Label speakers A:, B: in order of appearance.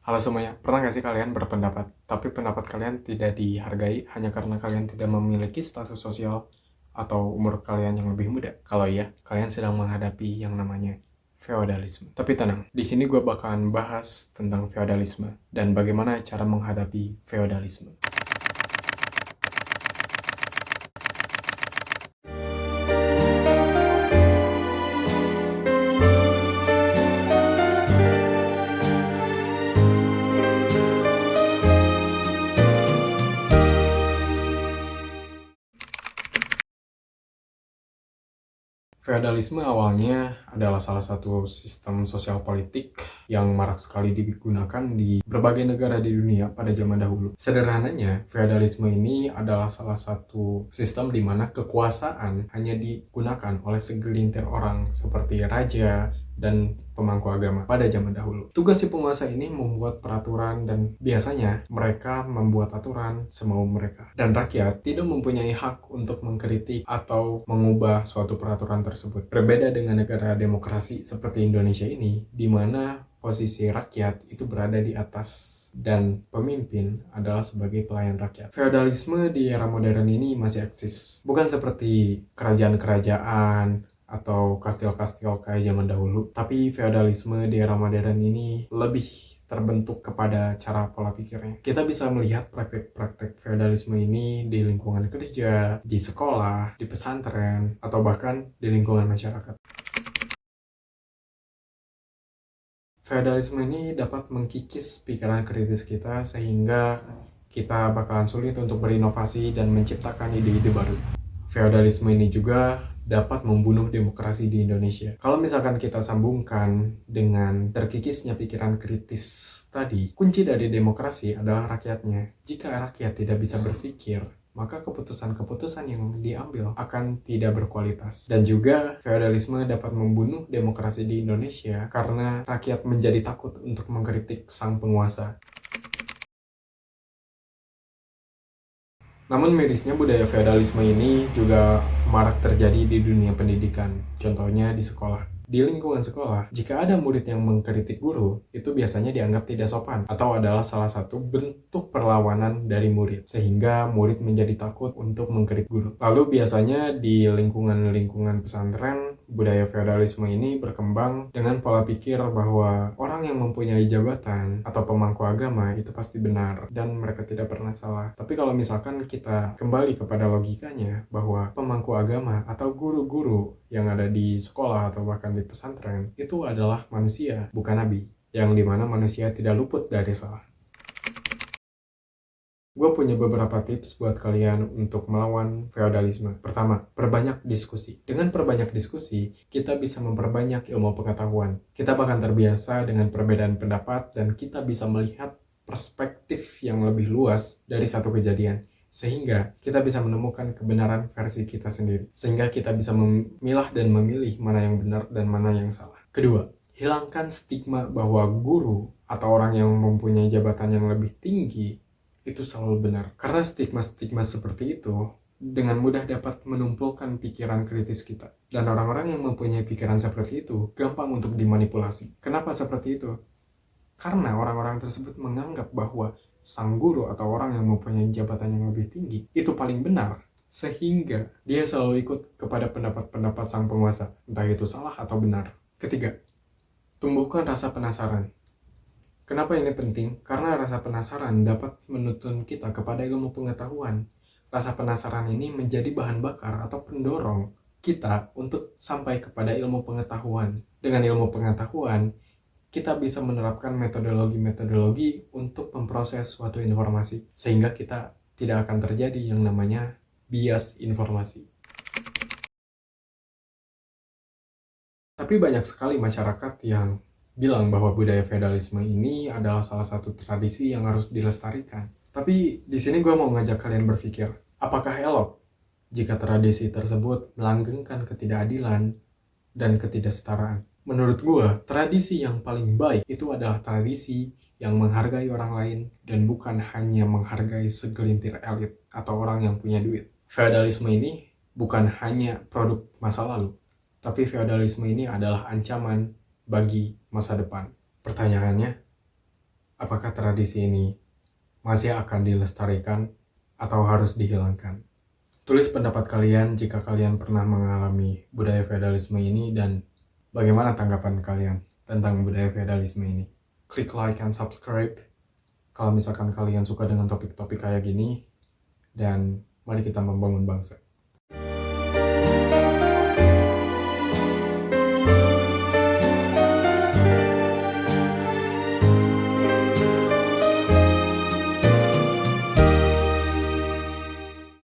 A: Halo semuanya, pernah nggak sih kalian berpendapat, tapi pendapat kalian tidak dihargai hanya karena kalian tidak memiliki status sosial atau umur kalian yang lebih muda? Kalau iya, kalian sedang menghadapi yang namanya feodalisme. Tapi tenang, di sini gue bakalan bahas tentang feodalisme dan bagaimana cara menghadapi feodalisme. Feodalisme awalnya adalah salah satu sistem sosial politik yang marak sekali digunakan di berbagai negara di dunia pada zaman dahulu. Sederhananya, feodalisme ini adalah salah satu sistem di mana kekuasaan hanya digunakan oleh segelintir orang seperti raja dan pemangku agama pada zaman dahulu. Tugas si penguasa ini membuat peraturan dan biasanya mereka membuat aturan semau mereka. Dan rakyat tidak mempunyai hak untuk mengkritik atau mengubah suatu peraturan tersebut. Berbeda dengan negara demokrasi seperti Indonesia ini, di mana posisi rakyat itu berada di atas dan pemimpin adalah sebagai pelayan rakyat. Feodalisme di era modern ini masih eksis. Bukan seperti kerajaan-kerajaan atau kastil-kastil kayak zaman dahulu. Tapi feodalisme di era modern ini lebih terbentuk kepada cara pola pikirnya. Kita bisa melihat praktek-praktek feodalisme ini di lingkungan kerja, di sekolah, di pesantren, atau bahkan di lingkungan masyarakat. Feodalisme ini dapat mengkikis pikiran kritis kita sehingga kita bakalan sulit untuk berinovasi dan menciptakan ide-ide baru. Feodalisme ini juga dapat membunuh demokrasi di Indonesia. Kalau misalkan kita sambungkan dengan terkikisnya pikiran kritis tadi, kunci dari demokrasi adalah rakyatnya. Jika rakyat tidak bisa berpikir, maka keputusan-keputusan yang diambil akan tidak berkualitas. Dan juga feodalisme dapat membunuh demokrasi di Indonesia karena rakyat menjadi takut untuk mengkritik sang penguasa. Namun mirisnya budaya feodalisme ini juga marak terjadi di dunia pendidikan, contohnya di sekolah. Di lingkungan sekolah, jika ada murid yang mengkritik guru, itu biasanya dianggap tidak sopan atau adalah salah satu bentuk perlawanan dari murid, sehingga murid menjadi takut untuk mengkritik guru. Lalu biasanya di lingkungan-lingkungan pesantren, budaya feodalisme ini berkembang dengan pola pikir bahwa orang yang mempunyai jabatan atau pemangku agama itu pasti benar dan mereka tidak pernah salah. Tapi kalau misalkan kita kembali kepada logikanya bahwa pemangku agama atau guru-guru yang ada di sekolah atau bahkan di pesantren itu adalah manusia, bukan nabi, yang dimana manusia tidak luput dari salah. Gue punya beberapa tips buat kalian untuk melawan feodalisme. Pertama, perbanyak diskusi. Dengan perbanyak diskusi, kita bisa memperbanyak ilmu pengetahuan. Kita bahkan terbiasa dengan perbedaan pendapat dan kita bisa melihat perspektif yang lebih luas dari satu kejadian. Sehingga kita bisa menemukan kebenaran versi kita sendiri. Sehingga kita bisa memilah dan memilih mana yang benar dan mana yang salah. Kedua, hilangkan stigma bahwa guru atau orang yang mempunyai jabatan yang lebih tinggi itu selalu benar. Karena stigma-stigma seperti itu dengan mudah dapat menumpukan pikiran kritis kita. Dan orang-orang yang mempunyai pikiran seperti itu gampang untuk dimanipulasi. Kenapa seperti itu? Karena orang-orang tersebut menganggap bahwa sang guru atau orang yang mempunyai jabatan yang lebih tinggi itu paling benar, sehingga dia selalu ikut kepada pendapat-pendapat sang penguasa, entah itu salah atau benar. Ketiga, tumbuhkan rasa penasaran. Kenapa ini penting? Karena rasa penasaran dapat menuntun kita kepada ilmu pengetahuan. Rasa penasaran ini menjadi bahan bakar atau pendorong kita untuk sampai kepada ilmu pengetahuan. Dengan ilmu pengetahuan, kita bisa menerapkan metodologi-metodologi untuk memproses suatu informasi, sehingga kita tidak akan terjadi yang namanya bias informasi. Tapi banyak sekali masyarakat yang bilang bahwa budaya feodalisme ini adalah salah satu tradisi yang harus dilestarikan. Tapi di sini gue mau ngajak kalian berpikir, apakah elok jika tradisi tersebut melanggengkan ketidakadilan dan ketidaksetaraan? Menurut gue, tradisi yang paling baik itu adalah tradisi yang menghargai orang lain dan bukan hanya menghargai segelintir elit atau orang yang punya duit. Feodalisme ini bukan hanya produk masa lalu, tapi feodalisme ini adalah ancaman bagi masa depan. Pertanyaannya, Apakah tradisi ini masih akan dilestarikan atau harus dihilangkan? Tulis pendapat kalian jika kalian pernah mengalami budaya feodalisme ini dan bagaimana tanggapan kalian tentang budaya feodalisme ini. Klik like and subscribe kalau misalkan kalian suka dengan topik-topik kayak gini, dan mari kita membangun bangsa.